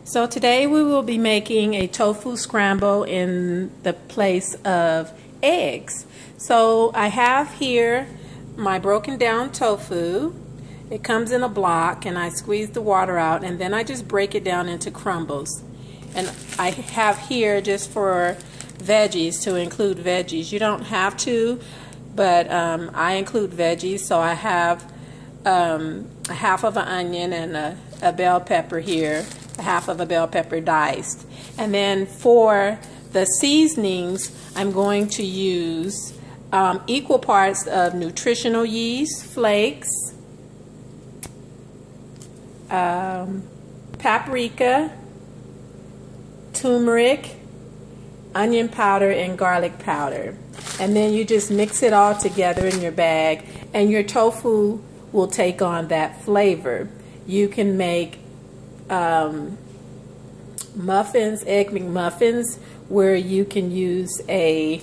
So today we will be making a tofu scramble in the place of eggs. So I have here my broken down tofu. It comes in a block and I squeeze the water out and then I just break it down into crumbles. And I have here just for veggies, to include veggies. You don't have to, but I include veggies. So I have a half of an onion and a bell pepper here, a half of a bell pepper diced. And then for the seasonings, I'm going to use equal parts of nutritional yeast flakes, paprika, turmeric, onion powder, and garlic powder. And then you just mix it all together in your bag and your tofu will take on that flavor. You can make muffins, egg McMuffins, where you can use a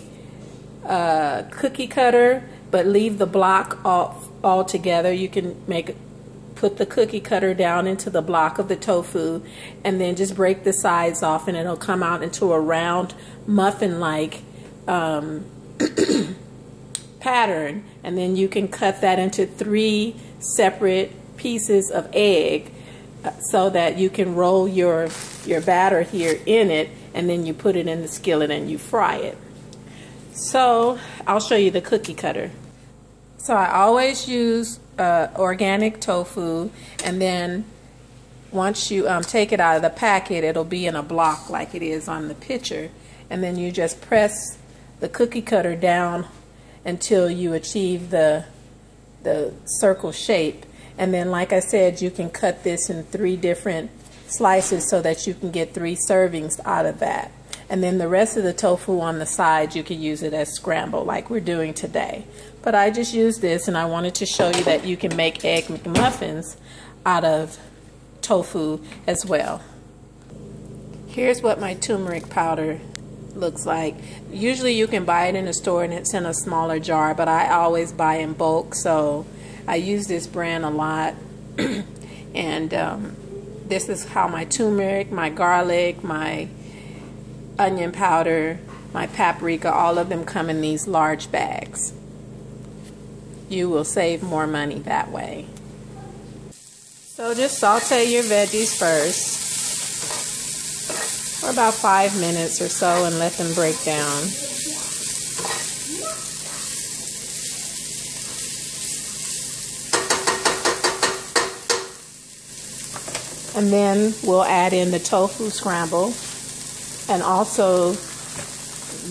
cookie cutter but leave the block all together. You can put the cookie cutter down into the block of the tofu and then just break the sides off and it'll come out into a round muffin-like pattern. And then you can cut that into 3 separate pieces of egg so that you can roll your batter here in it, and then you put it in the skillet and you fry it. So I'll show you the cookie cutter. So I always use organic tofu, and then once you take it out of the packet, it'll be in a block like it is on the picture, and then you just press the cookie cutter down until you achieve the circle shape. And then, like I said, you can cut this in 3 different slices so that you can get 3 servings out of that. And then the rest of the tofu on the side, you can use it as scramble like we're doing today. But I just used this and I wanted to show you that you can make egg McMuffins out of tofu as well. Here's what my turmeric powder looks like. Usually you can buy it in a store and it's in a smaller jar, but I always buy in bulk, so I use this brand a lot. And this is how my turmeric, my garlic, my onion powder, my paprika, all of them come in these large bags. You will save more money that way. So just saute your veggies first for about 5 minutes or so and let them break down. And then we'll add in the tofu scramble and also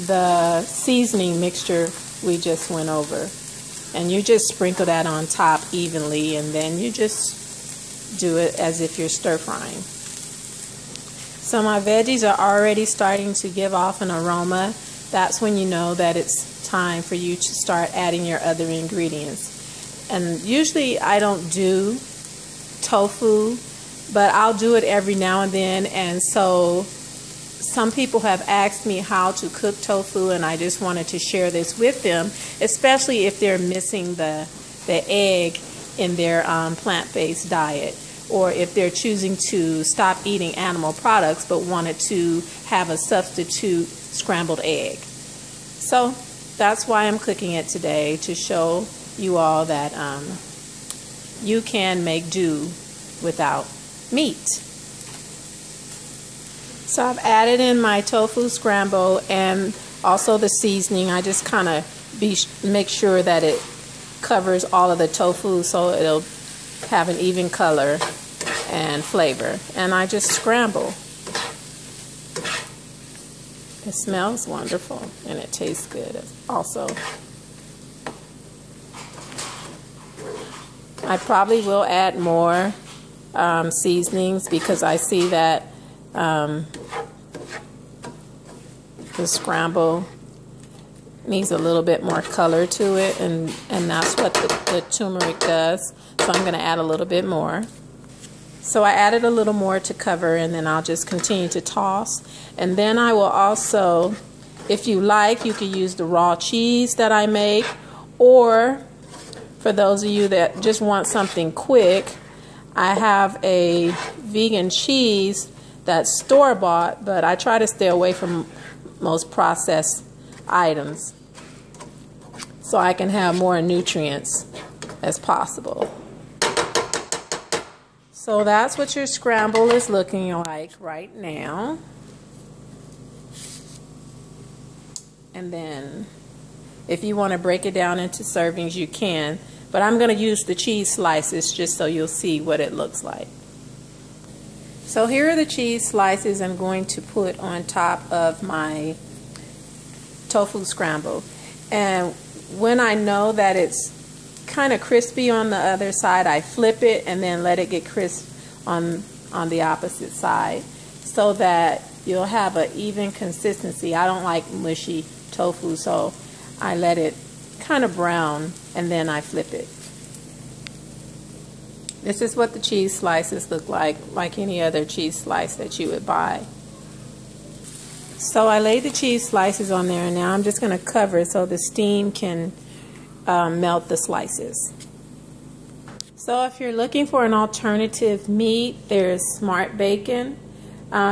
the seasoning mixture we just went over. And you just sprinkle that on top evenly, and then you just do it as if you're stir frying. So my veggies are already starting to give off an aroma. That's when you know that it's time for you to start adding your other ingredients. And usually I don't do tofu, but I'll do it every now and then. And so some people have asked me how to cook tofu, and I just wanted to share this with them, especially if they're missing the egg in their plant-based diet, or if they're choosing to stop eating animal products but wanted to have a substitute scrambled egg. So that's why I'm cooking it today, to show you all that you can make do without meat. So I've added in my tofu scramble and also the seasoning. I just kind of make sure that it covers all of the tofu so it'll have an even color and flavor. And I just scramble. It smells wonderful and it tastes good also. I probably will add more seasonings because I see that the scramble needs a little bit more color to it, and that's what the turmeric does. So I'm going to add a little bit more. So I added a little more to cover, and then I'll just continue to toss. And then I will also, if you like, you can use the raw cheese that I make, or for those of you that just want something quick, I have a vegan cheese that's store-bought, but I try to stay away from most processed items so I can have more nutrients as possible. So that's what your scramble is looking like right now. And then if you want to break it down into servings, you can. But I'm going to use the cheese slices just so you'll see what it looks like. So here are the cheese slices I'm going to put on top of my tofu scramble. And when I know that it's kind of crispy on the other side, I flip it and then let it get crisp on the opposite side so that you'll have an even consistency. I don't like mushy tofu, so I let it kind of brown and then I flip it. This is what the cheese slices look like any other cheese slice that you would buy. So I laid the cheese slices on there, and now I'm just going to cover it so the steam can melt the slices. So if you're looking for an alternative meat, there's smart bacon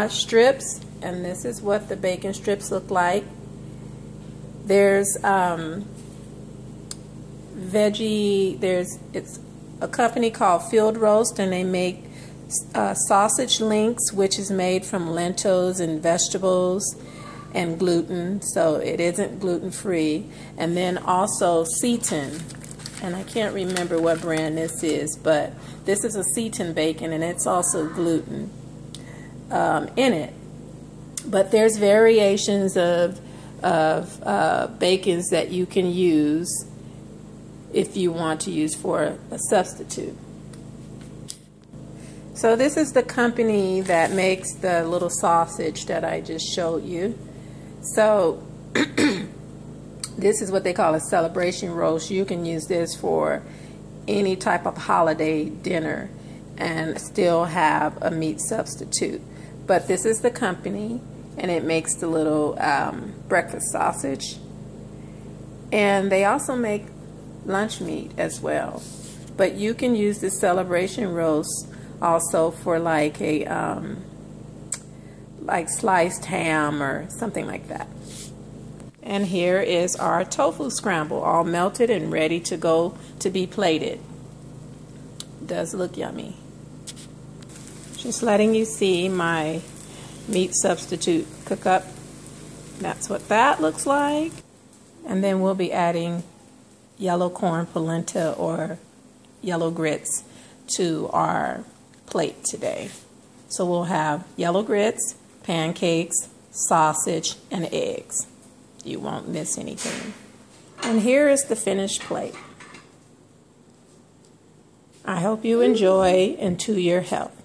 strips, and this is what the bacon strips look like. There's it's a company called Field Roast, and they make sausage links, which is made from lentils and vegetables and gluten, so it isn't gluten-free. And then also seitan, and I can't remember what brand this is, but this is a seitan bacon, and it's also gluten in it. But there's variations of bacons that you can use if you want to use for a substitute. So this is the company that makes the little sausage that I just showed you. So this is what they call a celebration roast. You can use this for any type of holiday dinner and still have a meat substitute. But this is the company, and it makes the little breakfast sausage. And they also make lunch meat as well. But you can use the celebration roast also for like a like sliced ham or something like that. And here is our tofu scramble, all melted and ready to go to be plated. It does look yummy. Just letting you see my meat substitute cook up. That's what that looks like. And then we'll be adding yellow corn polenta or yellow grits to our plate today. So we'll have yellow grits, pancakes, sausage, and eggs. You won't miss anything. And here is the finished plate. I hope you enjoy and to your health.